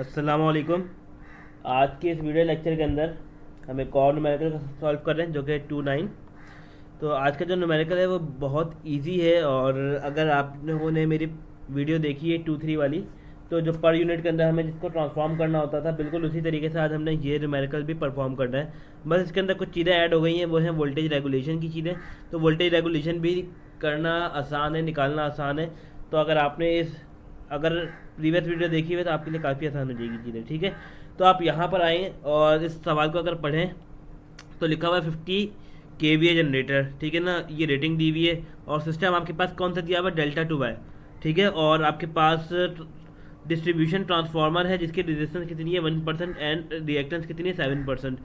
अस्सलाम वालेकुम। आज के इस वीडियो लेक्चर के अंदर हम एक और न्यूमेरिकल सॉल्व कर रहे हैं जो कि 2 9। तो आज का जो न्यूमेरिकल है वो बहुत इजी है, और अगर आप लोगों ने मेरी वीडियो देखी है 2 3 वाली, तो जो पर यूनिट के अंदर हमें जिसको ट्रांसफॉर्म करना होता था, बिल्कुल उसी तरीके से आज हमने ये न्यूमेरिकल भी परफॉर्म करना है। बस इसके अंदर कुछ चीज़ें ऐड हो गई हैं, वो हैं वोल्टेज रेगुलेशन की चीज़ें। तो वोल्टेज रेगुलेशन भी करना आसान है, निकालना आसान है। तो अगर प्रीवियस वीडियो देखी हुई तो आपके लिए काफ़ी आसान हो जाएगी चीज़ें, ठीक है। तो आप यहाँ पर आएँ और इस सवाल को अगर पढ़ें तो लिखा हुआ है 50 kVA जनरेटर, ठीक है ना। ये रेटिंग दी हुई है और सिस्टम आपके पास कौन सा दिया हुआ है, डेल्टा टू वाई, ठीक है। और आपके पास डिस्ट्रीब्यूशन ट्रांसफार्मर है जिसकी रेजिस्टेंस कितनी है 1% एंड रिएक्टेंस कितनी है 7%।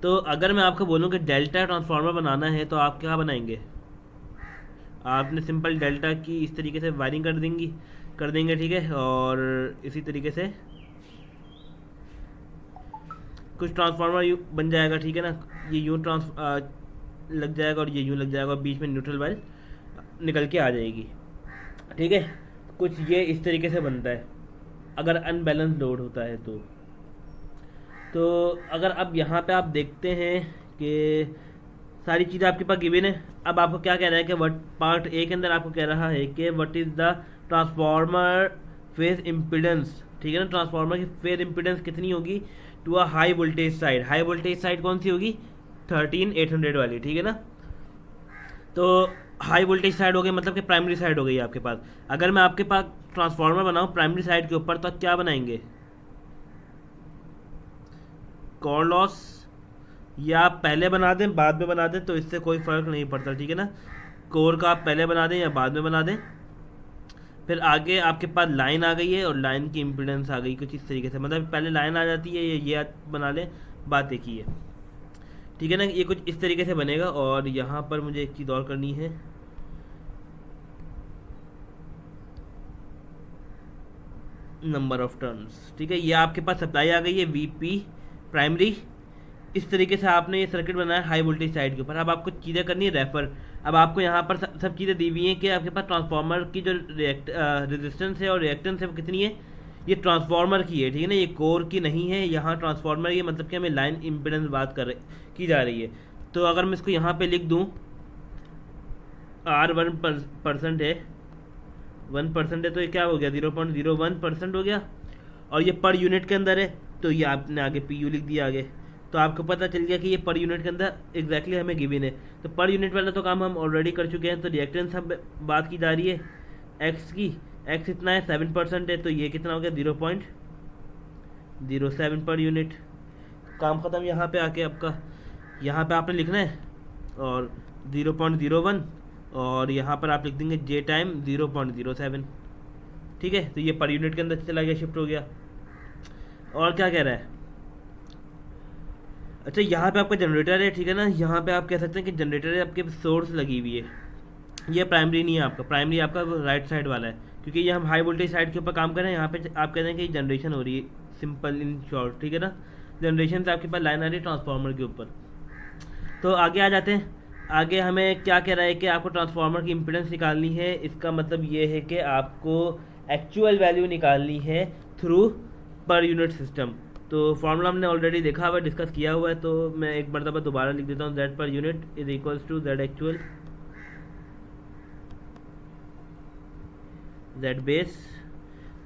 तो अगर मैं आपको बोलूँ कि डेल्टा ट्रांसफार्मर बनाना है तो आप क्या बनाएंगे? आपने सिंपल डेल्टा की इस तरीके से वायरिंग कर देंगे, ठीक है। और इसी तरीके से कुछ ट्रांसफार्मर बन जाएगा, ठीक है ना। ये यूँ लग जाएगा और ये यूँ लग जाएगा और बीच में न्यूट्रल वायर निकल के आ जाएगी, ठीक है। कुछ ये इस तरीके से बनता है अगर अनबैलेंस लोड होता है तो अगर अब यहाँ पे आप देखते हैं कि सारी चीज़ें आपके पास गिवन है। अब आपको क्या कह रहा है कि वट पार्ट ए के अंदर आपको कह रहा है कि what is the transformer phase impedance, ठीक है ना। ट्रांसफार्मर की फेज इम्पिडेंस कितनी होगी to a high voltage side. High voltage side कौन सी होगी? 13800 वाली, ठीक है ना। तो हाई वोल्टेज साइड हो गई, मतलब कि प्राइमरी साइड हो गई आपके पास। अगर मैं आपके पास ट्रांसफार्मर बनाऊँ प्राइमरी साइड के ऊपर तो आप क्या बनाएंगे? कोर लॉस, या आप पहले बना दें बाद में बना दें तो इससे कोई फ़र्क नहीं पड़ता, ठीक है ना। कोर का आप पहले बना दें या बाद में बना दें। फिर आगे आपके पास लाइन आ गई है और लाइन की इम्पिडेंस आ गई कुछ इस तरीके से, मतलब पहले लाइन आ जाती है, ये बना लें, बात एक ही है, ठीक है ना। ये कुछ इस तरीके से बनेगा। और यहाँ पर मुझे एक चीज़ और करनी है, नंबर ऑफ टर्न्स, ठीक है। ये आपके पास सप्लाई आ गई है वीपी प्राइमरी। इस तरीके से आपने ये सर्किट बनाया हाई वोल्टेज साइड के ऊपर। अब आपको चीज़ें करनी है रेफर। अब आपको यहाँ पर सब चीज़ें दी हुई हैं कि आपके पास ट्रांसफार्मर की जो रेजिस्टेंस है और रिएक्टेंस है वो कितनी है। ये ट्रांसफार्मर की है, ठीक है ना, ये कोर की नहीं है। यहाँ ट्रांसफार्मर ये मतलब कि हमें लाइन इम्पिडेंस बात की जा रही है। तो अगर मैं इसको यहाँ पे लिख दूँ, R1% है, 1% है, तो ये क्या हो गया 0.01% हो गया। और ये पर यूनिट के अंदर है तो ये आपने आगे PU लिख दिया आगे। तो आपको पता चल गया कि ये पर यूनिट के अंदर एग्जैक्टली हमें गिवन है। तो पर यूनिट वाला तो काम हम ऑलरेडी कर चुके हैं। तो रिएक्टेंस हम बात की जा रही है एक्स की। एक्स इतना है 7% है, तो ये कितना हो गया 0.07 पर यूनिट। काम ख़त्म। यहाँ पे आके आपका यहाँ पे आपने लिखना है और 0.01, और यहाँ पर आप लिख देंगे जे टाइम 0.07, ठीक है। तो ये पर यूनिट के अंदर चला गया, शिफ्ट हो गया। और क्या कह रहा है? अच्छा, यहाँ पे आपका जनरेटर है, ठीक है ना। यहाँ पे आप कह सकते हैं कि जनरेटर है, आपके सोर्स लगी हुई है। ये प्राइमरी नहीं है आपका, प्राइमरी आपका राइट साइड वाला है, क्योंकि ये हम हाई वोल्टेज साइड के ऊपर काम कर रहे हैं। यहाँ पे आप कहते हैं कि जनरेशन हो रही है, सिंपल इन शॉर्ट, ठीक है ना। जनरेशन से आपके पास लाइन आ रही है ट्रांसफार्मर के ऊपर। तो आगे आ जाते हैं। आगे हमें क्या कह रहा है कि आपको ट्रांसफार्मर की इम्पिडेंस निकालनी है। इसका मतलब ये है कि आपको एक्चुअल वैल्यू निकालनी है थ्रू पर यूनिट सिस्टम। तो फार्मूला हमने ऑलरेडी देखा हुआ है, डिस्कस किया हुआ है, तो मैं एक मरतबा दोबारा लिख देता हूँ। Z per unit is equals to Z actual Z base.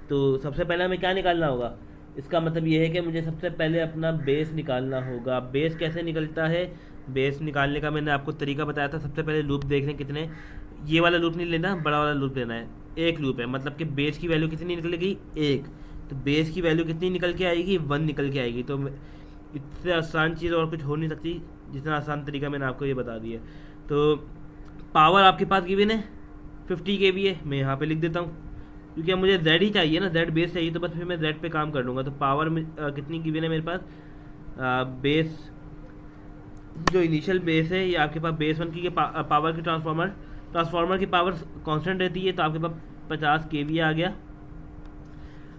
तो सबसे पहले हमें क्या निकालना होगा? इसका मतलब ये है कि मुझे सबसे पहले अपना बेस निकालना होगा। बेस कैसे निकलता है? बेस निकालने का मैंने आपको तरीका बताया था। सबसे पहले लूप देख लें कितने, ये वाला लूप नहीं लेना, बड़ा वाला लूप लेना है। एक लूप है, मतलब कि बेस की वैल्यू कितनी निकलेगी? 1। तो बेस की वैल्यू कितनी निकल के आएगी? 1 निकल के आएगी। तो इससे आसान चीज़ और कुछ हो नहीं सकती, जितना आसान तरीका मैंने आपको ये बता दिया। तो पावर आपके पास गिवन है 50 kVA, मैं यहाँ पे लिख देता हूँ, क्योंकि अब मुझे जेड ही चाहिए ना, जेड बेस चाहिए, तो बस फिर मैं जेड पे काम कर लूँगा। तो पावर में कितनी गिवन है मेरे पास? बेस जो इनिशियल बेस है ये आपके पास बेस 1 की पावर की ट्रांसफार्मर की पावर कांस्टेंट रहती है, तो आपके पास 50 kVA आ गया,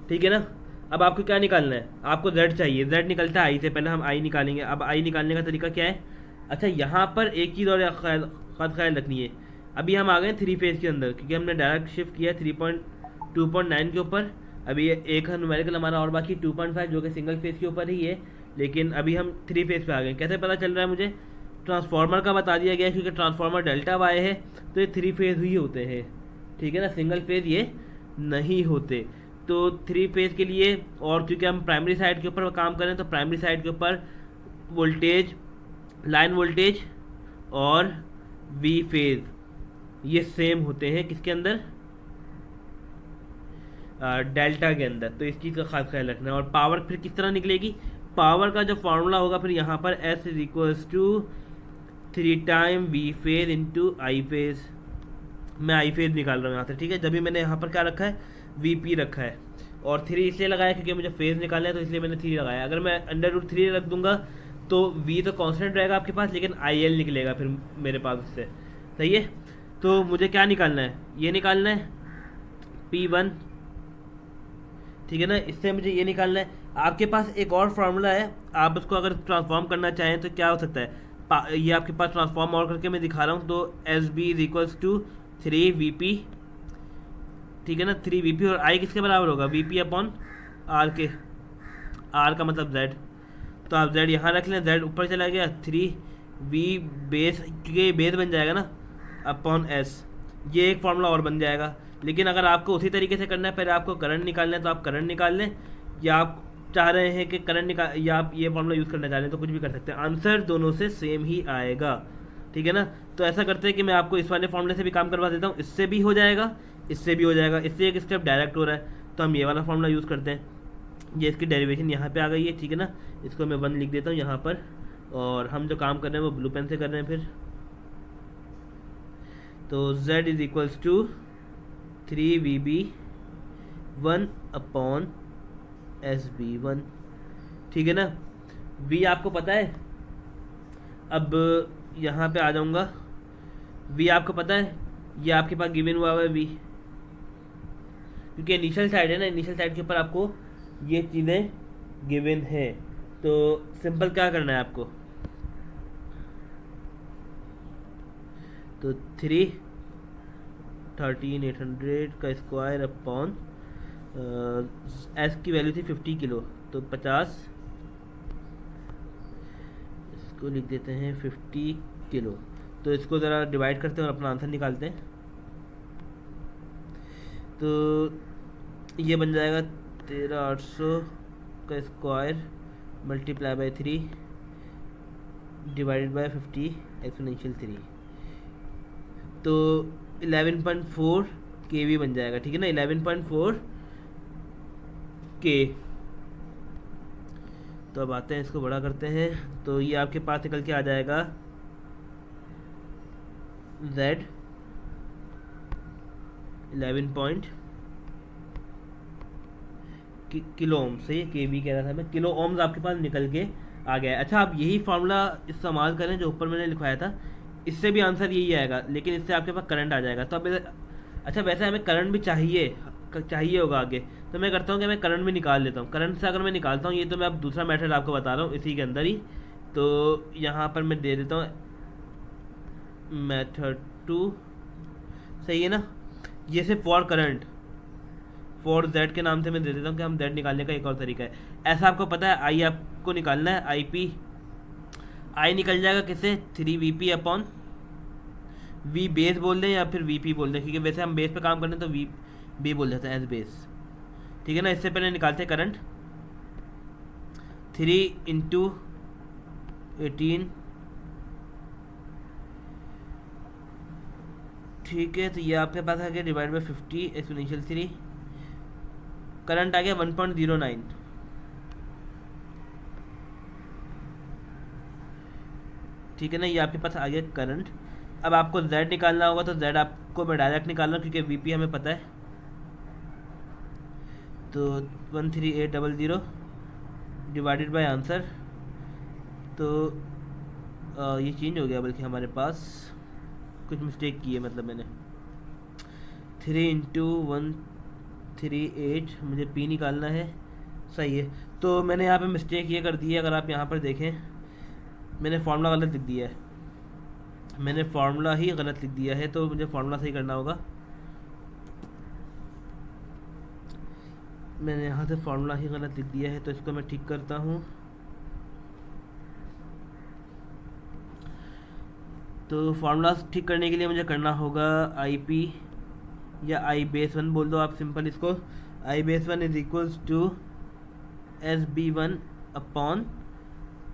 ठीक है ना। अब आपको क्या निकालना है? आपको जेड चाहिए। जेड निकलता है आई से, पहले हम आई निकालेंगे। अब आई निकालने का तरीका क्या है? अच्छा, यहाँ पर एक चीज़ और खास ख्याल रखनी है। अभी हम आ गए 3 फेज़ के अंदर, क्योंकि हमने डायरेक्ट शिफ्ट किया 3.2.9 के ऊपर। अभी ये एक न्यूमेरिकल हमारा और बाकी 2.5 जो कि सिंगल फेज के ऊपर ही है, लेकिन अभी हम 3 फेज पे आ गए। कैसे पता चल रहा है मुझे? ट्रांसफार्मर का बता दिया गया है, क्योंकि ट्रांसफार्मर डेल्टा वाई है तो ये 3 फेज ही होते हैं, ठीक है ना, सिंगल फेज ये नहीं होते। तो 3 फेज के लिए, और क्योंकि हम प्राइमरी साइड के ऊपर काम करें तो प्राइमरी साइड के ऊपर वोल्टेज, लाइन वोल्टेज और वी फेज ये सेम होते हैं किसके अंदर? डेल्टा के अंदर। तो इस चीज़ का खास ख्याल रखना है। और पावर फिर किस तरह निकलेगी? पावर का जो फार्मूला होगा फिर यहाँ पर S is equals to 3 time V phase into I phase. मैं आई फेज निकाल रहा हूँ यहाँ से, ठीक है। जब भी मैंने यहाँ पर क्या रखा है? VP रखा है, और 3 इसलिए लगाया क्योंकि मुझे फेज निकालना है, तो इसलिए मैंने 3 लगाया। अगर मैं √3 रख दूंगा तो V तो कांस्टेंट रहेगा आपके पास, लेकिन IL निकलेगा फिर मेरे पास उससे, सही है। तो मुझे क्या निकालना है? ये निकालना है P1, ठीक है ना। इससे मुझे ये निकालना है। आपके पास एक और फार्मूला है, आप उसको अगर ट्रांसफॉर्म करना चाहें तो क्या हो सकता है? ये आपके पास ट्रांसफॉर्म और करके मैं दिखा रहा हूँ। तो SB is equals to 3VP, ठीक है ना। 3VP और I किसके बराबर होगा? VP अपॉन R के। R का मतलब Z, तो आप Z यहाँ रख लें, Z ऊपर चला गया, 3V बेस, क्योंकि ये बेस बन जाएगा ना, अपॉन S। ये एक फार्मूला और बन जाएगा। लेकिन अगर आपको उसी तरीके से करना है, पहले आपको करंट निकालना है तो आप करंट निकाल लें, या आप चाह रहे हैं कि करंट निकाल, या आप ये फार्मूला यूज़ करना चाह रहे हैं तो कुछ भी कर सकते हैं। आंसर दोनों से सेम ही आएगा, ठीक है ना। तो ऐसा करते हैं कि मैं आपको इस वाले फार्मूले से भी काम करवा देता हूँ, इससे भी हो जाएगा, इससे भी हो जाएगा, इससे एक स्टेप डायरेक्ट हो रहा है। तो हम ये वाला फार्मूला यूज़ करते हैं। ये इसकी डेरिवेशन यहाँ पे आ गई है, ठीक है ना। इसको मैं 1 लिख देता हूँ यहाँ पर, और हम जो काम कर रहे हैं वो ब्लू पेन से कर रहे हैं फिर। तो Z is equals to 3VB 1 upon SB1, ठीक है ना। V आपको पता है, अब यहाँ पे आ जाऊँगा। V आपको पता है, ये आपके पास गिवन हुआ है V, क्योंकि इनिशियल साइड है ना, इनिशियल साइड के ऊपर आपको ये चीज़ें गिवन है। तो सिंपल क्या करना है आपको? तो 13,800 का स्क्वायर अपॉन S की वैल्यू थी 50 किलो, तो 50, इसको लिख देते हैं 50 किलो। तो इसको ज़रा डिवाइड करते हैं और अपना आंसर निकालते हैं। तो ये बन जाएगा 13,800 का square multiply by 3 divided by 50 exponential 3, तो 11.4 kV बन जाएगा, ठीक है ना। 11.4 K। तो अब आते हैं, इसको बड़ा करते हैं, तो ये आपके पास निकल के आ जाएगा Z 11 किलो ओम से, kV कह रहा था मैं, किलो ओम्स आपके पास निकल के आ गया है। अच्छा, आप यही फार्मूला इस्तेमाल करें जो ऊपर मैंने लिखवाया था, इससे भी आंसर यही आएगा, लेकिन इससे आपके पास करंट आ जाएगा। तो अब अच्छा, वैसे हमें करंट भी चाहिए होगा आगे, तो मैं करता हूँ कि मैं करंट भी निकाल लेता हूँ। करंट से अगर मैं निकालता हूँ, ये तो मैं अब दूसरा मेथड आपको बता रहा हूँ इसी के अंदर ही। तो यहाँ पर मैं दे देता हूँ मेथड 2, सही है ना। ये सिर्फ फॉर करंट, फॉर Z के नाम से मैं दे देता हूँ कि हम Z निकालने का एक और तरीका है। ऐसा आपको पता है, I आपको निकालना है, I निकल जाएगा किससे? 3VP अपॉन V बेस बोल दें या फिर VP बोल दें, क्योंकि वैसे हम बेस पे काम करते हैं तो VB बोल देते हैं एज बेस, ठीक है ना। इससे पहले निकालते हैं करंट 3 इंटू 18, ठीक है। तो ये आपके पास आ गया डिवाइड बाई 50 एक्सपोनेंशियल 3, करंट आ गया 1.09, ठीक है ना। ये आपके पास आ गया करंट। अब आपको Z निकालना होगा, तो Z आपको मैं डायरेक्ट निकाल रहा हूँ क्योंकि VP हमें पता है। तो 13800 डिवाइडेड बाय आंसर, तो ये चेंज हो गया, बल्कि हमारे पास कुछ मिस्टेक की है, मतलब मैंने 3 इंटू 138, मुझे P निकालना है, सही है। तो मैंने यहाँ पे मिस्टेक ये कर दी है, अगर आप यहाँ पर देखें, मैंने फार्मूला गलत लिख दिया है, मैंने फार्मूला ही गलत लिख दिया है, तो मुझे फार्मूला सही करना होगा। मैंने यहाँ से फार्मूला ही गलत लिख दिया है, तो इसको मैं ठीक करता हूँ। तो फार्मूला ठीक करने के लिए मुझे करना होगा आई पी या आई बेस वन बोल दो आप सिंपल इसको। I base one is equals to S B one upon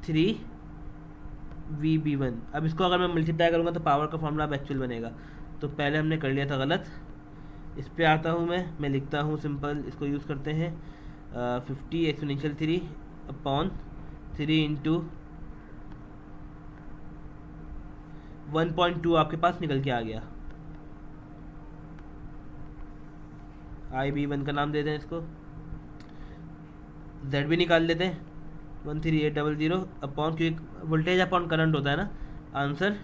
3 VB1। अब इसको अगर मैं मल्टीप्लाई करूँगा तो पावर का फॉर्मूला अब एक्चुअल बनेगा, तो पहले हमने कर लिया था गलत। इस पे आता हूँ मैं लिखता हूँ सिंपल, इसको यूज़ करते हैं 50 एक्सपोनेंशियल 3 अपॉन 3 इंटू 1.2 आपके पास निकल के आ गया। IB1 का नाम दे दें इसको, Z भी निकाल लेते हैं 13800 अपॉन, क्योंकि वोल्टेज अपॉन करंट होता है ना आंसर,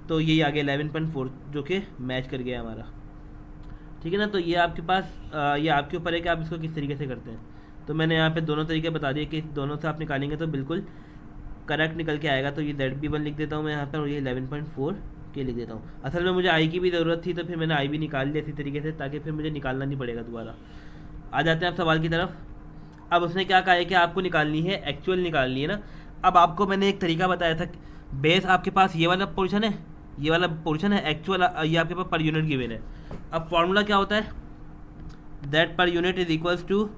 तो यही आ गया 11.4 जो कि मैच कर गया हमारा। ठीक है ना, तो ये आपके पास ये आपके ऊपर है कि आप इसको किस तरीके से करते हैं। तो मैंने यहाँ पे दोनों तरीके बता दिए कि दोनों से आप निकालेंगे तो बिल्कुल करेक्ट निकल के आएगा। तो ये ZB1 लिख देता हूँ मैं यहाँ पर, और ये 11.4 के लिख देता हूँ। असल में मुझे आई की भी ज़रूरत थी, तो फिर मैंने आई भी निकाल लिया इसी तरीके से, ताकि फिर मुझे निकालना नहीं पड़ेगा दोबारा। आ जाते हैं आप सवाल की तरफ। अब उसने क्या कहा है कि आपको निकालनी है, एक्चुअल निकालनी है ना। अब आपको मैंने एक तरीका बताया था, बेस आपके पास ये वाला पोर्शन है, ये वाला पोर्शन है, एक्चुअल ये आपके पास पर यूनिट गिवन है। अब फॉर्मूला क्या होता है, that per unit is equals to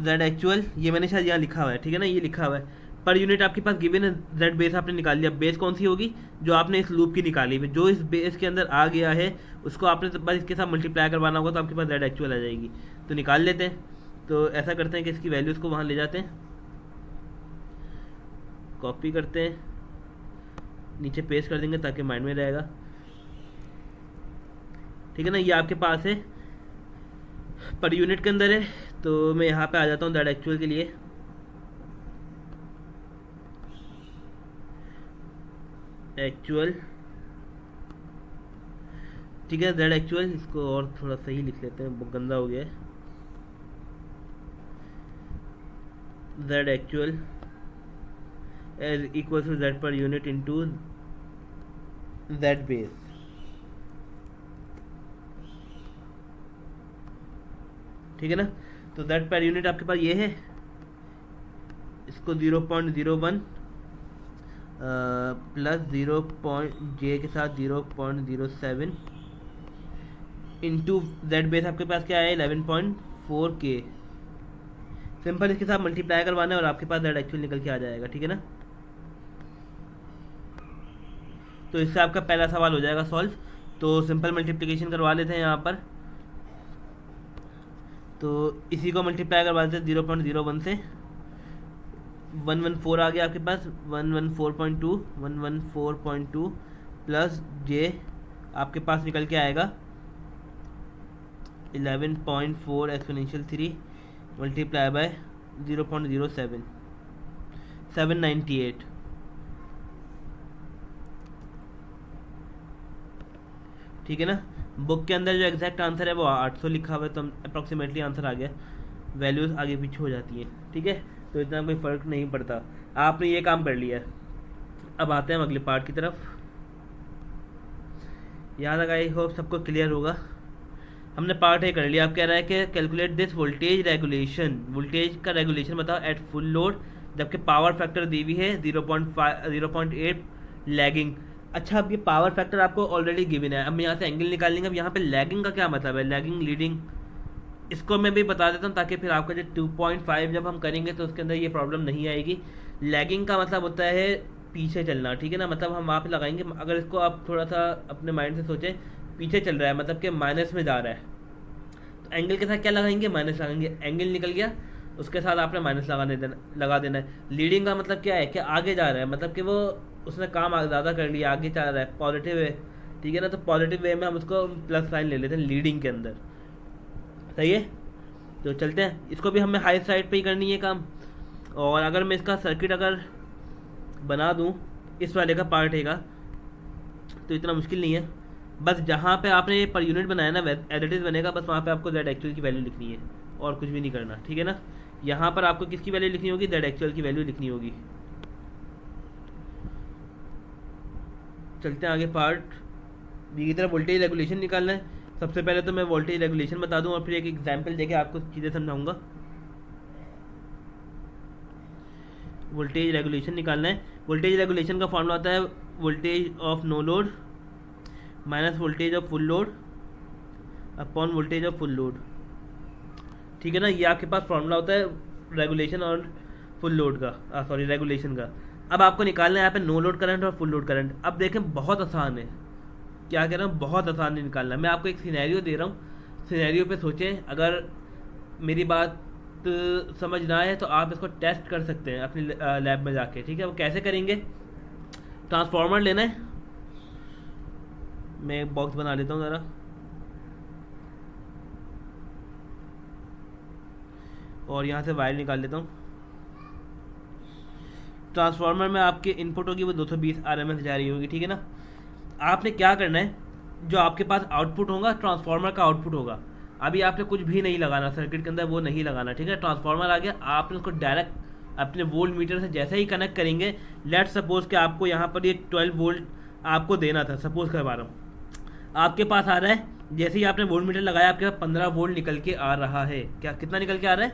Z actual. ये मैंने शायद यहाँ लिखा हुआ है, ठीक है ना, ये लिखा हुआ है। पर यूनिट आपके पास गिवन है, जेड बेस आपने निकाल लिया। बेस कौन सी होगी, जो आपने इस लूप की निकाली है, जो इस बेस के अंदर आ गया है उसको आपने बस इसके साथ मल्टीप्लाई करवाना होगा, तो आपके पास जेड एक्चुअल आ जाएगी। तो निकाल लेते हैं। तो ऐसा करते हैं कि इसकी वैल्यूज़ को वहाँ ले जाते हैं, कॉपी करते हैं, नीचे पेस्ट कर देंगे ताकि माइंड में रहेगा। ठीक है ना, ये आपके पास है पर यूनिट के अंदर है। तो मैं यहाँ पे आ जाता हूँ दैट एक्चुअल के लिए। एक्चुअल, ठीक है, दैट एक्चुअल, इसको और थोड़ा सही लिख लेते हैं, बहुत गंदा हो गया है। Z actual is equal to Z per unit into Z base. ठीक है ना, तो जेड पर यूनिट आपके पास ये है, इसको 0.01 प्लस 0. J के साथ 0.07 इंटू जेड बेस आपके पास क्या है 11.4 के। सिंपल इसके साथ मल्टीप्लाई करवाना है और आपके पास जेड एक्चुअल निकल के आ जाएगा। ठीक है ना, तो इससे आपका पहला सवाल हो जाएगा सॉल्व। तो सिंपल मल्टीप्लिकेशन करवा लेते हैं यहाँ पर। तो इसी को मल्टीप्लाई करवा देते हैं 0.01 से, 114 आ गया आपके पास, 114.2 प्लस जे आपके पास निकल के आएगा 11.4 एक्सपोनेंशियल 3 मल्टीप्लाई बाय 0.07, 798। ठीक है ना, बुक के अंदर जो एग्जैक्ट आंसर है वो 800 लिखा हुआ है, तो अप्रॉक्सीमेटली आंसर आ गया। वैल्यूज़ आगे पीछे हो जाती हैं, ठीक है, तो इतना कोई फ़र्क नहीं पड़ता। आपने ये काम कर लिया। अब आते हैं हम अगले पार्ट की तरफ। यहाँ तक आई होप सबको क्लियर होगा। हमने पार्ट ए कर लिया। अब कह रहा है कि calculate this voltage regulation, voltage का रेगुलेशन बताओ एट फुल लोड, जबकि पावर फैक्टर दी हुई है 0.8 लैगिंग। अच्छा, अब ये पावर फैक्टर आपको ऑलरेडी गिवन है। अब यहाँ से एंगल निकालेंगे। अब यहाँ पे लैगिंग का क्या मतलब है, लैगिंग लीडिंग, इसको मैं भी बता देता हूँ ताकि फिर आपका जो 2.5 जब हम करेंगे तो उसके अंदर ये प्रॉब्लम नहीं आएगी। लैगिंग का मतलब होता है पीछे चलना, ठीक है ना, मतलब हम वहाँ पे लगाएंगे। अगर इसको आप थोड़ा सा अपने माइंड से सोचें, पीछे चल रहा है मतलब कि माइनस में जा रहा है, तो एंगल के साथ क्या लगाएंगे, माइनस लगाएंगे। एंगल निकल गया, उसके साथ आपने माइनस लगा देना है। लीडिंग का मतलब क्या है कि आगे जा रहा है, मतलब कि वो उसने काम ज़्यादा कर लिया, आगे चल रहा है, पॉजिटिव वे। ठीक है ना, तो पॉजिटिव वे में हम उसको प्लस साइन ले लेते हैं लीडिंग के अंदर। सही है, तो चलते हैं। इसको भी हमें हाई साइड पे ही करनी है काम। और अगर मैं इसका सर्किट अगर बना दूं इस वाले का पार्ट है का, तो इतना मुश्किल नहीं है। बस जहाँ पे आपने ये पर यूनिट बनाया ना, एज इट इज़ बनेगा, बस वहाँ पे आपको जेड एक्चुअल की वैल्यू लिखनी है और कुछ भी नहीं करना। ठीक है ना, यहाँ पर आपको किसकी वैल्यू लिखनी होगी, जेड एक्चुअल की वैल्यू लिखनी होगी। चलते हैं आगे। पार्ट बी की तरफ वोल्टेज रेगुलेशन निकालना है। सबसे पहले तो मैं वोल्टेज रेगुलेशन बता दूं और फिर एक एग्जांपल देके आपको चीज़ें समझाऊंगा। वोल्टेज रेगुलेशन निकालना है। वोल्टेज रेगुलेशन का फॉर्मूला होता है voltage of no load minus voltage of full load upon voltage of full load. ठीक है ना, ये आपके पास फॉर्मूला होता है रेगुलेशन और फुल लोड का, सॉरी रेगुलेशन का। अब आपको निकालना है यहाँ पे नो लोड करंट और फुल लोड करंट। अब देखें बहुत आसान है, क्या कह रहा हूँ, बहुत आसान है निकालना। मैं आपको एक सिनेरियो दे रहा हूँ, सिनेरियो पे सोचें। अगर मेरी बात समझ ना आए तो आप इसको टेस्ट कर सकते हैं अपनी लैब में जाके। ठीक है, वो कैसे करेंगे? ट्रांसफार्मर लेना है, मैं एक बॉक्स बना लेता हूँ ज़रा, और यहाँ से वायर निकाल लेता हूँ। ट्रांसफार्मर में आपके इनपुट होगी वो 220 आरएमएस जा रही होगी। ठीक है ना, आपने क्या करना है, जो आपके पास आउटपुट होगा ट्रांसफार्मर का आउटपुट होगा, अभी आपने कुछ भी नहीं लगाना सर्किट के अंदर, वो नहीं लगाना। ठीक है, ट्रांसफार्मर आ गया, आपने उसको डायरेक्ट अपने वोल्ट मीटर से जैसे ही कनेक्ट करेंगे, लेट सपोज कि आपको यहाँ पर ये 12 वोल्ट आपको देना था, सपोज करवा रहा हूँ, आपके पास आ रहा है, जैसे ही आपने वोल्ट मीटर लगाया आपके पास 15 वोल्ट निकल के आ रहा है। क्या, कितना निकल के आ रहा है?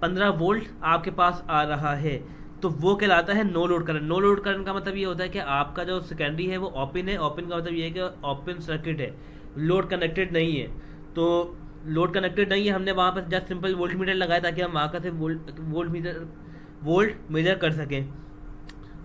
15 वोल्ट आपके पास आ रहा है। तो वो कहलाता है no load current. No load current का मतलब ये होता है कि आपका जो सेकेंडरी है वो ओपन है। ओपन का मतलब ये है कि ओपन सर्किट है, लोड कनेक्टेड नहीं है। तो लोड कनेक्टेड नहीं है, हमने वहाँ पर जस्ट सिंपल वोल्ट मीटर लगाया ताकि हम वहाँ का से वोल्ट मेजर कर सकें।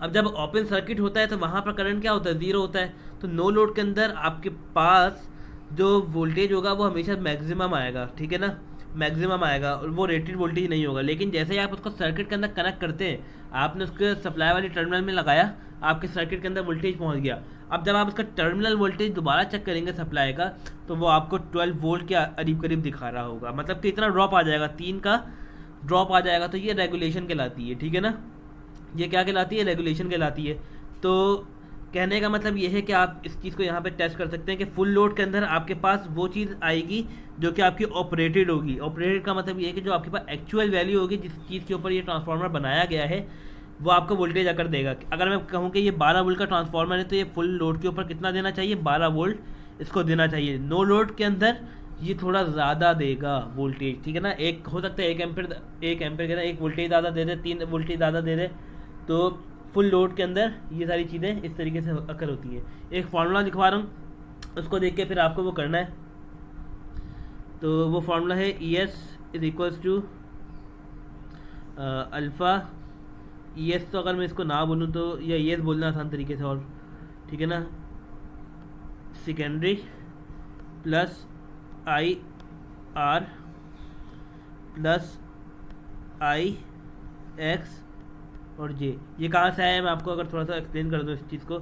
अब जब ओपन सर्किट होता है तो वहाँ पर करंट क्या होता है? ज़ीरो होता है। तो नो लोड के अंदर आपके पास जो वोल्टेज होगा वो हमेशा मैक्सिमम आएगा। ठीक है ना, मैक्सिमम आएगा, और वो रेटेड वोल्टेज नहीं होगा। लेकिन जैसे ही आप उसको सर्किट के अंदर कनेक्ट करते हैं, आपने उसके सप्लाई वाली टर्मिनल में लगाया, आपके सर्किट के अंदर वोल्टेज पहुंच गया। अब जब आप उसका टर्मिनल वोल्टेज दोबारा चेक करेंगे सप्लाई का, तो वो आपको 12 वोल्ट के करीब करीब दिखा रहा होगा। मतलब कि इतना ड्रॉप आ जाएगा, 3 का ड्रॉप आ जाएगा। तो ये रेगुलेशन कहलाती है। ठीक है ना, ये क्या कहलाती है? रेगुलेशन कहलाती है। तो कहने का मतलब ये है कि आप इस चीज़ को यहाँ पे टेस्ट कर सकते हैं कि फुल लोड के अंदर आपके पास वो चीज़ आएगी जो कि आपकी ऑपरेटेड होगी। ऑपरेटेड का मतलब ये है कि जो आपके पास एक्चुअल वैल्यू होगी, जिस चीज़ के ऊपर ये ट्रांसफार्मर बनाया गया है, वो आपको वोल्टेज आकर देगा। अगर मैं कहूँ कि ये 12 वोल्ट का ट्रांसफार्मर है तो ये फुल लोड के ऊपर कितना देना चाहिए? 12 वोल्ट इसको देना चाहिए। नो लोड के अंदर ये थोड़ा ज़्यादा देगा वोल्टेज। ठीक है ना, एक हो सकता है 1 एम्पेयर के ना, एक वोल्टेज ज़्यादा दे दे, 3 वोल्टेज ज़्यादा दे दे। तो फुल लोड के अंदर ये सारी चीज़ें इस तरीके से अकर होती हैं। एक फार्मूला लिखवा रहा हूँ, उसको देख के फिर आपको वो करना है। तो वो फार्मूला है ES is equals to alpha. ES तो अगर मैं इसको ना बोलूँ तो, या ES बोलना आसान तरीके से, और ठीक है ना, secondary plus IR plus IX और J। ये कहाँ से आया है मैं आपको अगर थोड़ा सा एक्सप्लेन कर दूँ इस चीज़ को,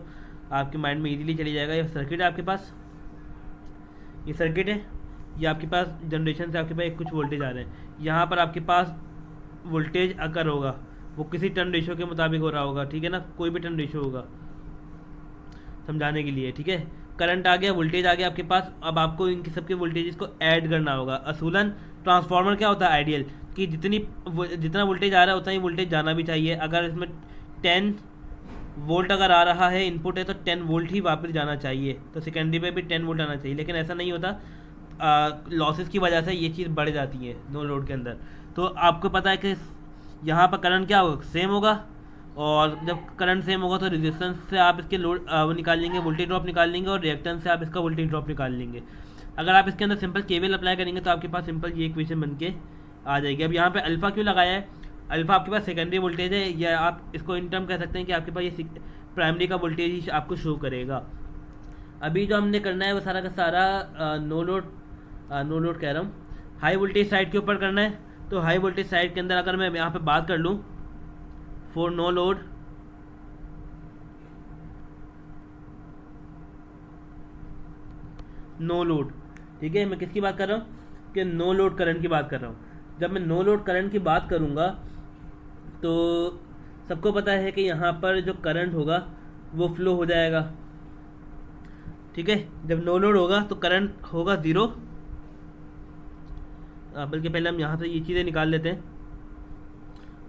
आपके माइंड में इजीली चली जाएगा। ये सर्किट है आपके पास, ये सर्किट है, ये आपके पास जनरेशन से आपके पास कुछ वोल्टेज आ रहे हैं। यहाँ पर आपके पास वोल्टेज अकर होगा, वो किसी टर्न रेशो के मुताबिक हो रहा होगा। ठीक है ना, कोई भी टर्न रेशो होगा समझाने के लिए। ठीक है, करंट आ गया, वोल्टेज आ गया आपके पास। अब आपको इनके सबके वोल्टेजेस को ऐड करना होगा। असूलन ट्रांसफार्मर क्या होता है? आइडियल, कि जितना वोल्टेज आ रहा है उतना ही वोल्टेज जाना भी चाहिए। अगर इसमें 10 वोल्ट अगर आ रहा है, इनपुट है, तो 10 वोल्ट ही वापस जाना चाहिए। तो सेकेंडरी पे भी 10 वोल्ट आना चाहिए, लेकिन ऐसा नहीं होता। लॉसेस की वजह से ये चीज़ बढ़ जाती है नो लोड के अंदर। तो आपको पता है कि यहाँ पर करंट क्या होगा? सेम होगा, और जब करंट सेम होगा तो रेजिस्टेंस से आप इसके लोड वो निकाल लेंगे, वोल्टेज ड्रॉप निकाल लेंगे, और रिएक्टेंस से आप इसका वोल्टेज ड्रॉप निकाल लेंगे। अगर आप इसके अंदर सिंपल केवीएल अप्लाई करेंगे तो आपके पास सिंपल ये इक्वेशन बन के आ जाएगी। अब यहाँ पे अल्फा क्यों लगाया है? अल्फा आपके पास सेकेंडरी वोल्टेज है, या आप इसको इन टर्म कह सकते हैं कि आपके पास ये प्राइमरी का वोल्टेज ही आपको शो करेगा। अभी जो हमने करना है वो सारा का सारा नो लोड कह रहा हूँ, हाई वोल्टेज साइड के ऊपर करना है। तो हाई वोल्टेज साइड के अंदर अगर मैं यहाँ पे बात कर लूँ, for no load, no load, ठीक है, मैं किसकी बात कर रहा हूँ? कि नो लोड करंट की बात कर रहा हूँ। जब मैं नो लोड करंट की बात करूँगा तो सबको पता है कि यहाँ पर जो करंट होगा वो फ्लो हो जाएगा। ठीक है, जब नो लोड होगा तो करंट होगा 0। बल्कि पहले हम यहाँ से ये चीज़ें निकाल लेते हैं,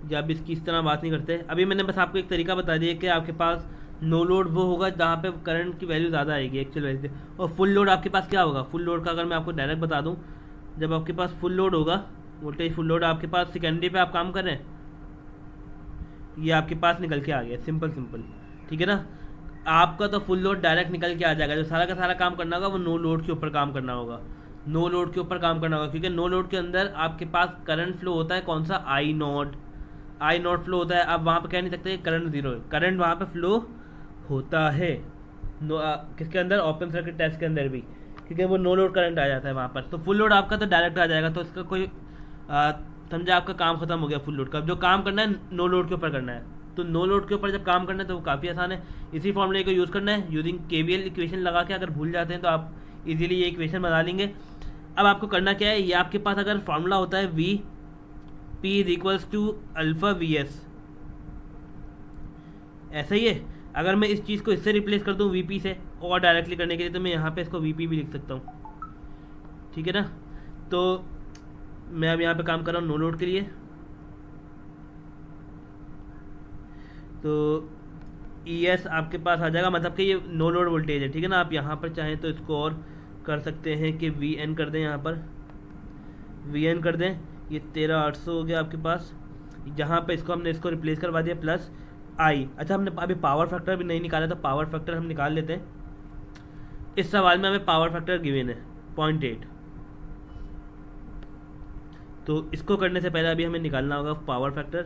जब इसकी इस तरह बात नहीं करते। अभी मैंने बस आपको एक तरीका बता दिया कि आपके पास नो लोड वो होगा जहाँ पे करंट की वैल्यू ज़्यादा आएगी एक्चुअल वैल्यू से। और फुल लोड आपके पास क्या होगा, फुल लोड का अगर मैं आपको डायरेक्ट बता दूँ, जब आपके पास फुल लोड होगा, वोल्टेज फुल लोड आपके पास सेकेंडरी पे आप काम कर रहे हैं, ये आपके पास निकल के आ गया, सिंपल सिंपल, ठीक है ना। आपका तो फुल लोड डायरेक्ट निकल के आ जाएगा, जो सारा का सारा काम करना होगा वो नो लोड के ऊपर काम करना होगा, नो लोड के ऊपर काम करना होगा, क्योंकि नो लोड के अंदर आपके पास करंट फ्लो होता है कौन सा, आई नॉट फ्लो होता है। आप वहाँ पे कह नहीं सकते करंट जीरो है, करंट वहाँ पे फ्लो होता है किसके अंदर, ओपन सर्किट टेस्ट के अंदर भी, क्योंकि वो नो लोड करंट आ जाता है वहाँ पर। तो फुल लोड आपका तो डायरेक्ट आ जाएगा, तो इसका कोई समझा आपका काम खत्म हो गया फुल लोड का। जो काम करना है नो लोड के ऊपर करना है, तो नो लोड के ऊपर जब काम करना है तो वो काफ़ी आसान है। इसी फॉर्मूले को यूज़ करना है, यूजिंग केवीएल इक्वेशन लगा के, अगर भूल जाते हैं तो आप इजीली ये इक्वेशन बना लेंगे। अब आपको करना क्या है, ये आपके पास अगर फॉर्मूला होता है V P is equals to alpha V S, ऐसा ही है। अगर मैं इस चीज़ को इससे रिप्लेस कर दूँ वी पी से और डायरेक्टली करने के लिए, तो मैं यहाँ पे इसको वी पी भी लिख सकता हूँ, ठीक है ना। तो मैं अब यहाँ पे काम कर रहा हूँ नो लोड के लिए, तो ई एस आपके पास आ जाएगा, मतलब कि ये नो लोड वोल्टेज है, ठीक है ना। आप यहाँ पर चाहें तो इसको और कर सकते हैं कि वी एन कर दें, यहाँ पर वी एन कर दें, ये 13,800 हो गया आपके पास। जहाँ पे इसको हमने इसको रिप्लेस करवा दिया प्लस आई। अच्छा, हमने अभी पावर फैक्टर भी नहीं निकाला, तो पावर फैक्टर हम निकाल लेते हैं। इस सवाल में हमें पावर फैक्टर गिवन है 0.8, तो इसको करने से पहले अभी हमें निकालना होगा पावर फैक्टर।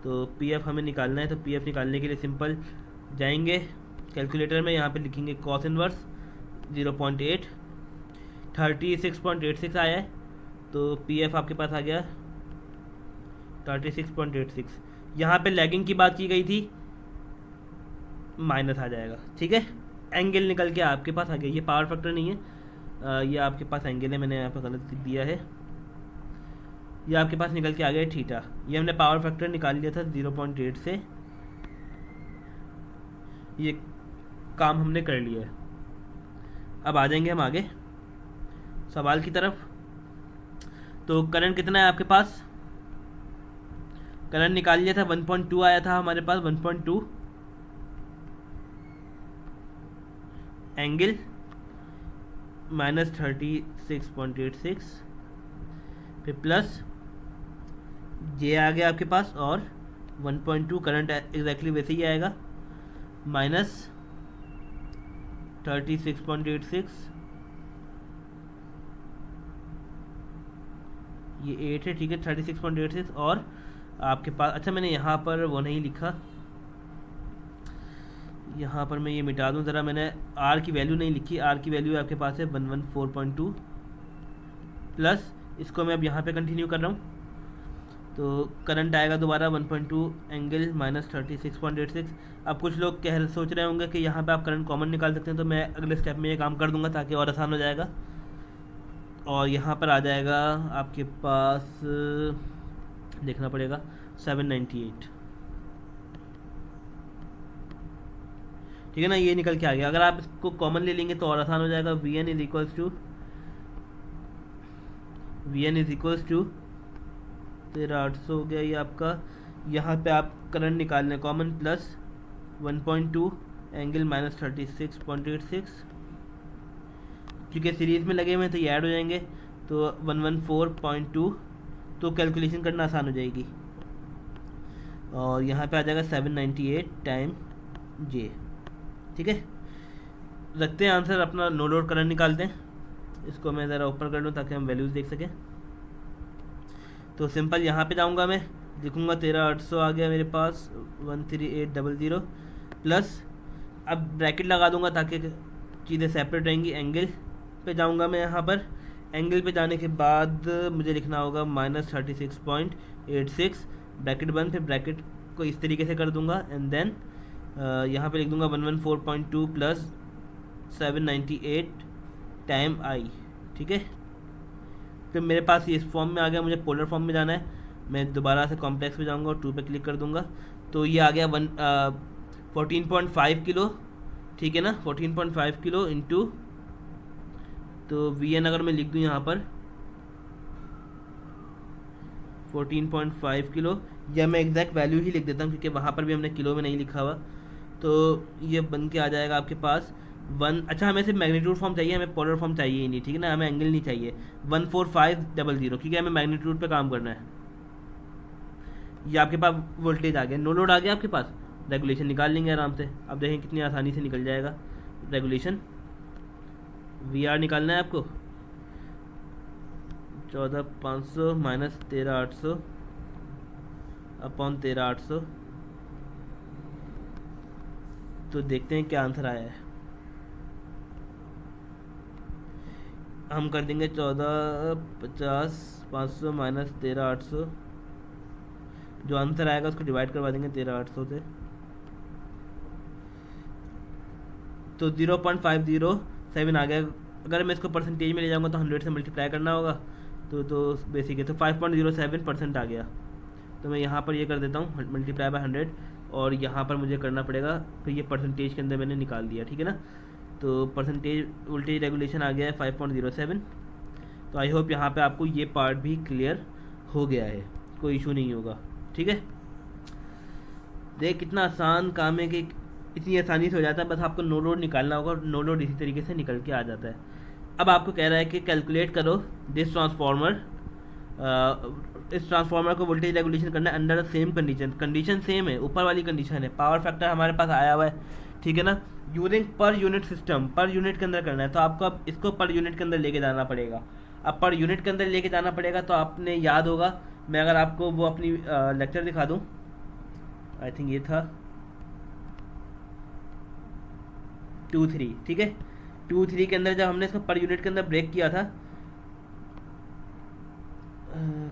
तो पी एफ हमें निकालना है, तो पी एफ निकालने के लिए सिंपल जाएंगे कैलकुलेटर में, यहाँ पे लिखेंगे कॉस इनवर्स 0.8, 36.86 आया है, तो पी एफ आपके पास आ गया 36.86। यहाँ पे लैगिंग की बात की गई थी, माइनस आ जाएगा, ठीक है। एंगल निकल के आपके पास आ गया, ये पावर फैक्टर नहीं है, ये आपके पास एंगल है, मैंने यहाँ पे गलत लिख दिया है, ये आपके पास निकल के आ गया थीटा। ये हमने पावर फैक्टर निकाल लिया था 0.8 से, ये काम हमने कर लिया है। अब आ जाएंगे हम आगे सवाल की तरफ। तो करंट कितना है आपके पास, करंट निकाल लिया था 1.2 आया था हमारे पास, 1.2 एंगल माइनस 36.86, फिर प्लस जे आ गया आपके पास, और 1.2 करंट एग्जैक्टली वैसे ही आएगा, माइनस 36.86, ये 8 है, ठीक है, 36.86। और आपके पास, अच्छा मैंने यहाँ पर वो नहीं लिखा, यहाँ पर मैं ये मिटा दूँ ज़रा, मैंने आर की वैल्यू नहीं लिखी, आर की वैल्यू आपके पास है 114.2, प्लस इसको मैं अब यहाँ पे कंटिन्यू कर रहा हूँ, तो करंट आएगा दोबारा 1.2 एंगल माइनस 36.86। अब कुछ लोग सोच रहे होंगे कि यहाँ पे आप करंट कॉमन निकाल सकते हैं, तो मैं अगले स्टेप में ये काम कर दूंगा ताकि और आसान हो जाएगा। और यहाँ पर आ जाएगा आपके पास, देखना पड़ेगा 798, ठीक है ना, ये निकल के आ गया। अगर आप इसको कॉमन ले लेंगे तो और आसान हो जाएगा। V N is equals to 13,800 हो गया ये आपका। यहाँ पे आप करंट निकाल लें कॉमन, प्लस 1.2 एंगल माइनस 36.86, क्योंकि सीरीज़ में लगे हुए हैं तो ये ऐड हो जाएंगे, तो 114.2, तो कैलकुलेशन करना आसान हो जाएगी। और यहाँ पे आ जाएगा 798 टाइम जे, ठीक है। रखते हैं आंसर अपना, नो लोड करंट निकालते हैं। इसको मैं ज़रा ऊपर कर लूँ ताकि हम वैल्यूज़ देख सकें। तो सिंपल यहाँ पे जाऊँगा, मैं लिखूँगा 13,800 आ गया मेरे पास, 13800 प्लस, अब ब्रैकेट लगा दूँगा ताकि चीज़ें सेपरेट रहेंगी। एंगल पे जाऊँगा मैं, यहाँ पर एंगल पे जाने के बाद मुझे लिखना होगा माइनस 36.86, ब्रैकेट बंद, फिर ब्रैकेट को इस तरीके से कर दूँगा, एंड देन यहाँ पे लिख दूँगा 114.2 प्लस 798 टाइम आई, ठीक है। फिर मेरे पास ये इस फॉर्म में आ गया, मुझे पोलर फॉर्म में जाना है, मैं दोबारा से कॉम्प्लेक्स पे जाऊँगा और 2 पे क्लिक कर दूँगा, तो ये आ गया 14.5 किलो, ठीक है ना, 14.5 किलो इंटू, तो वी एन अगर मैं लिख दूँ यहाँ पर 14.5 किलो, या मैं एग्जैक्ट वैल्यू ही लिख देता हूँ क्योंकि वहाँ पर भी हमने किलो में नहीं लिखा हुआ, तो ये बन के आ जाएगा आपके पास 1। अच्छा, हमें सिर्फ मैग्नीट्यूड फॉर्म चाहिए, हमें पोलर फॉर्म चाहिए ही नहीं, ठीक है ना, हमें एंगल नहीं चाहिए। 14500, क्योंकि हमें मैग्नीट्यूड पे काम करना है। ये आपके पास वोल्टेज आ गया, नो लोड आ गया आपके पास, रेगुलेशन निकाल लेंगे आराम से। अब देखें कितनी आसानी से निकल जाएगा रेगुलेशन। वी आर निकालना है आपको, 14500 माइनस 13800 अपॉन 13800। तो देखते हैं क्या आंसर आया है। हम कर देंगे 1450 माइनस 13800, जो आंसर आएगा उसको डिवाइड करवा देंगे 13800 से। तो 0.507 आ गया। अगर मैं इसको परसेंटेज में ले जाऊंगा तो 100 से मल्टीप्लाई करना होगा, तो बेसिक है, तो 5.07% आ गया। तो मैं यहाँ पर ये कर देता हूँ मल्टीप्लाई बाय 100, और यहाँ पर मुझे करना पड़ेगा, फिर ये परसेंटेज के अंदर मैंने निकाल दिया, ठीक है ना। तो परसेंटेज वोल्टेज रेगुलेशन आ गया है 5.07। तो आई होप यहाँ पे आपको ये पार्ट भी क्लियर हो गया है, कोई इशू नहीं होगा, ठीक है। देख कितना आसान काम है, कि इतनी आसानी से हो जाता है, बस आपको नो लोड निकालना होगा, नो लोड इसी तरीके से निकल के आ जाता है। अब आपको कह रहा है कि कैलकुलेट करो दिस ट्रांसफार्मर, इस ट्रांसफार्मर को वोल्टेज रेगुलेशन करना है under the same condition. Condition same है, ऊपर वाली कंडीशन है, पावर फैक्टर हमारे पास आया हुआ है, ठीक है ना। Using per unit system, per unit के अंदर करना है, तो आपको अब इसको पर यूनिट के अंदर लेके जाना पड़ेगा। अब पर यूनिट के अंदर लेके जाना पड़ेगा, तो आपने याद होगा, मैं अगर आपको वो अपनी लेक्चर दिखा दूँ, आई थिंक ये था 2-3, ठीक है। 2-3 के अंदर जब हमने इसको पर यूनिट के अंदर ब्रेक किया था,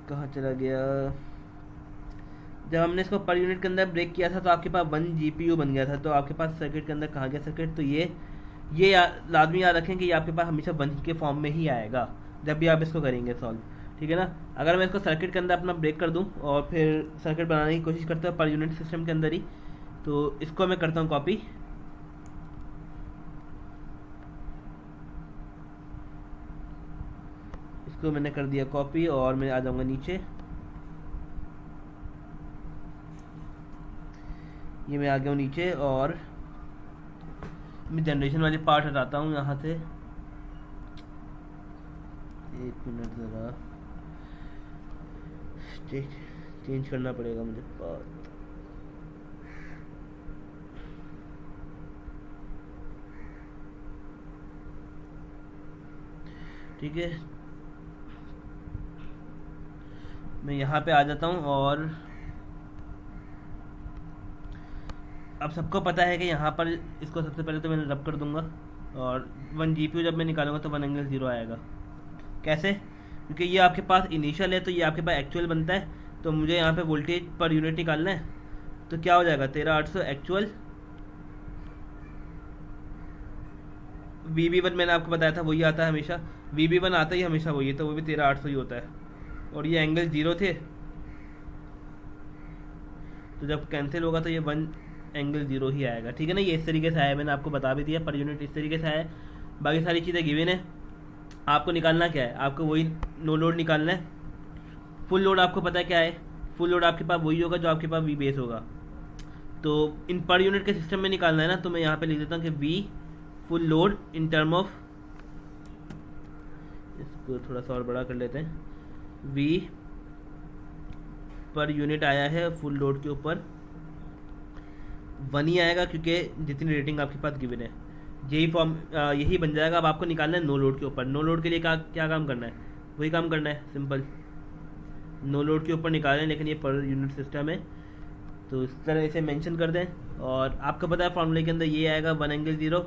कहाँ चला गया, जब हमने इसको पर यूनिट के अंदर ब्रेक किया था तो आपके पास 1 GPU बन गया था। तो आपके पास सर्किट के अंदर कहाँ गया सर्किट, तो ये लाजमी याद रखें कि ये आपके पास हमेशा 1 के फॉर्म में ही आएगा जब भी आप इसको करेंगे सॉल्व, ठीक है ना। अगर मैं इसको सर्किट के अंदर अपना ब्रेक कर दूं और फिर सर्किट बनाने की कोशिश करता हूँ पर यूनिट सिस्टम के अंदर ही, तो इसको मैं करता हूँ कॉपी, इसको मैंने कर दिया कॉपी, और मैं आ जाऊंगा नीचे, ये मैं आ गया हूँ नीचे, और मैं जनरेशन वाले पार्ट हटाता हूँ यहाँ से। एक मिनट ज़रा चेंज करना पड़ेगा मुझे पार्ट। ठीक है, मैं यहाँ पे आ जाता हूँ, और अब सबको पता है कि यहाँ पर इसको सबसे पहले तो मैंने रब कर दूंगा, और 1 GPU जब मैं निकालूंगा तो 1 एंगल 0 आएगा। कैसे, क्योंकि ये आपके पास इनिशियल है, तो ये आपके पास एक्चुअल बनता है, तो मुझे यहाँ पे वोल्टेज पर यूनिट निकालना है। तो क्या हो जाएगा 13800 एक्चुअल, VB1 मैंने आपको बताया था वही आता है हमेशा, VB1 आता ही हमेशा वही है, तो वो भी 13800 ही होता है, और ये एंगल 0 थे, तो जब कैंसिल होगा तो ये 1 एंगल 0 ही आएगा, ठीक है ना। ये इस तरीके से आया, मैंने आपको बता भी दिया, पर यूनिट इस तरीके से आया। बाकी सारी चीज़ें गिवन है, आपको निकालना क्या है, आपको वही नो लोड निकालना है। फुल लोड आपको पता है क्या है, फुल लोड आपके पास वही होगा जो आपके पास वी बेस होगा। तो इन पर यूनिट के सिस्टम में निकालना है ना, तो मैं यहाँ पे लिख देता हूँ कि we full load in term of, इसको थोड़ा सा और बड़ा कर लेते हैं, वी पर यूनिट आया है फुल लोड के ऊपर 1 ही आएगा, क्योंकि जितनी रेटिंग आपके पास गिवन है यही फॉर्म यही बन जाएगा। अब आपको निकालना है नो लोड के ऊपर। नो लोड के लिए क्या काम करना है, वही काम करना है, सिंपल नो लोड के ऊपर निकालें, लेकिन ये पर यूनिट सिस्टम है, तो इस तरह इसे मेंशन कर दें। और आपको पता है फॉर्मूले के अंदर ये आएगा 1 एंगल 0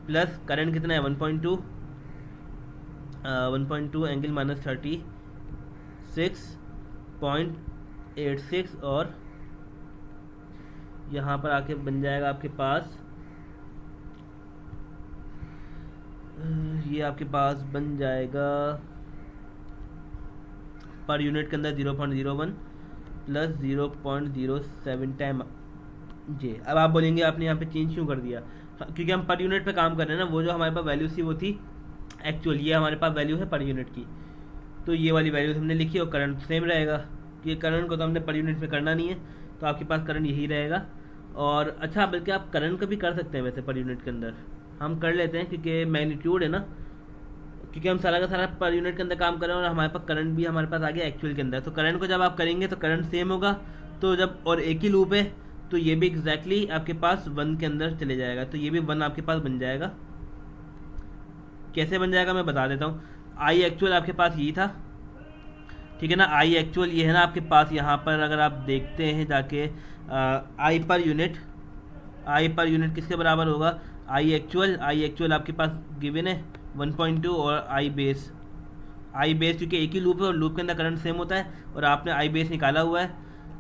प्लस करंट कितना है 1.2 एंगल माइनस 36.86, और यहाँ पर आके बन जाएगा आपके पास, ये आपके पास बन जाएगा पर यूनिट के अंदर 0.01 प्लस 0.07 टाइम जे। अब आप बोलेंगे आपने यहाँ पे चेंज क्यों कर दिया, क्योंकि हम पर यूनिट पे काम कर रहे हैं ना, वो जो हमारे पास वैल्यू थी वो थी एक्चुअल, ये हमारे पास वैल्यू है पर यूनिट की, तो ये वाली वैल्यू हमने लिखी, और करंट सेम रहेगा, क्योंकि करंट को तो हमने पर यूनिट में करना नहीं है, तो आपके पास करंट यही रहेगा। और अच्छा बल्कि आप करंट का भी कर सकते हैं वैसे पर यूनिट के अंदर, हम कर लेते हैं क्योंकि मैग्नीट्यूड है ना, क्योंकि हम सारा का सारा पर यूनिट के अंदर काम कर रहे हैं और हमारे पास करंट भी हमारे पास आ गया एक्चुअल के अंदर। तो करंट को जब आप करेंगे तो करंट सेम होगा, तो जब और एक ही लूप है तो ये भी एग्जैक्टली आपके पास 1 के अंदर चले जाएगा, तो ये भी 1 आपके पास बन जाएगा। कैसे बन जाएगा मैं बता देता हूँ। आई एक्चुअल आपके पास यही था, ठीक है ना, आई एक्चुअल ये है ना आपके पास, यहाँ पर अगर आप देखते हैं जाके आई पर यूनिट किसके बराबर होगा, आई एक्चुअल आपके पास गिवन है 1.2 और आई बेस क्योंकि एक ही लूप है और लूप के अंदर करंट सेम होता है और आपने आई बेस निकाला हुआ है,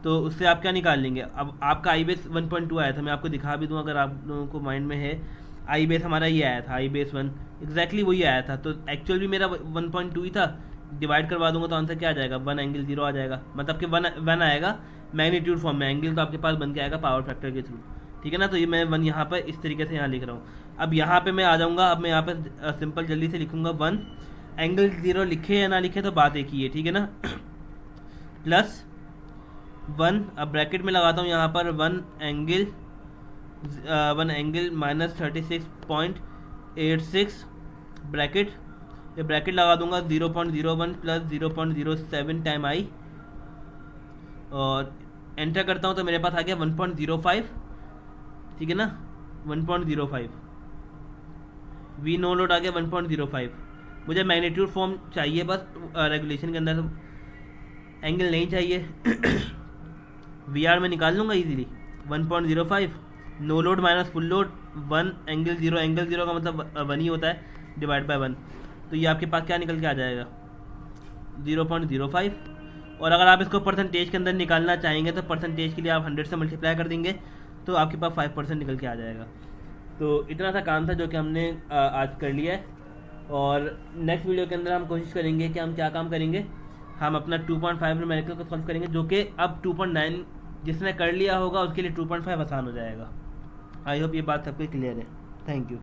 तो उससे आप क्या निकाल लेंगे। अब आपका आई बेस 1.2 आया था, मैं आपको दिखा भी दूँ अगर आप लोगों को माइंड में है। आई बेस हमारा ये आया था, आई बेस 1 एग्जैक्टली वही आया था, तो एक्चुअल भी मेरा 1.2 ही था। डिवाइड करवा दूंगा तो आंसर क्या आ जाएगा, 1 एंगल 0 आ जाएगा, मतलब कि 1 आएगा मैग्नीट्यूड फॉर्म में, एंगल तो आपके पास बन के आएगा पावर फैक्टर के थ्रू, ठीक है ना। तो ये मैं 1 यहाँ पर इस तरीके से यहाँ लिख रहा हूँ। अब यहाँ पे मैं आ जाऊँगा, अब मैं यहाँ पर सिंपल जल्दी से लिखूँगा 1 एंगल 0, लिखे या ना लिखे तो बात एक ही है, ठीक है ना। प्लस 1, अब ब्रैकेट में लगाता हूँ यहाँ पर 1 एंगल -36.86 ब्रैकेट, ये ब्रैकेट लगा दूंगा 0.01 प्लस 0.07 टाइम आई और एंटर करता हूँ तो मेरे पास आ गया 1.05, ठीक है ना, 1.05 वी नो लोड आ गया 1.05। मुझे मैग्नीट्यूड फॉर्म चाहिए बस, रेगुलेशन के अंदर एंगल नहीं चाहिए। वी आर में निकाल लूँगा easily 1.05, no load minus full load 1 angle 0, angle 0 का मतलब 1 ही होता है, डिवाइड बाय 1, तो ये आपके पास क्या निकल के आ जाएगा 0.05। और अगर आप इसको परसेंटेज के अंदर निकालना चाहेंगे तो परसेंटेज के लिए आप 100 से मल्टीप्लाई कर देंगे तो आपके पास 5% निकल के आ जाएगा। तो इतना सा काम था जो कि हमने आज कर लिया है, और नेक्स्ट वीडियो के अंदर हम कोशिश करेंगे कि हम क्या काम करेंगे, हम अपना 2.5 न्यूमेरिकल को सॉल्व करेंगे, जो कि अब 2.9 जिसने कर लिया होगा उसके लिए 2.5 आसान हो जाएगा। आई होप ये बात सबको क्लियर है। Thank you.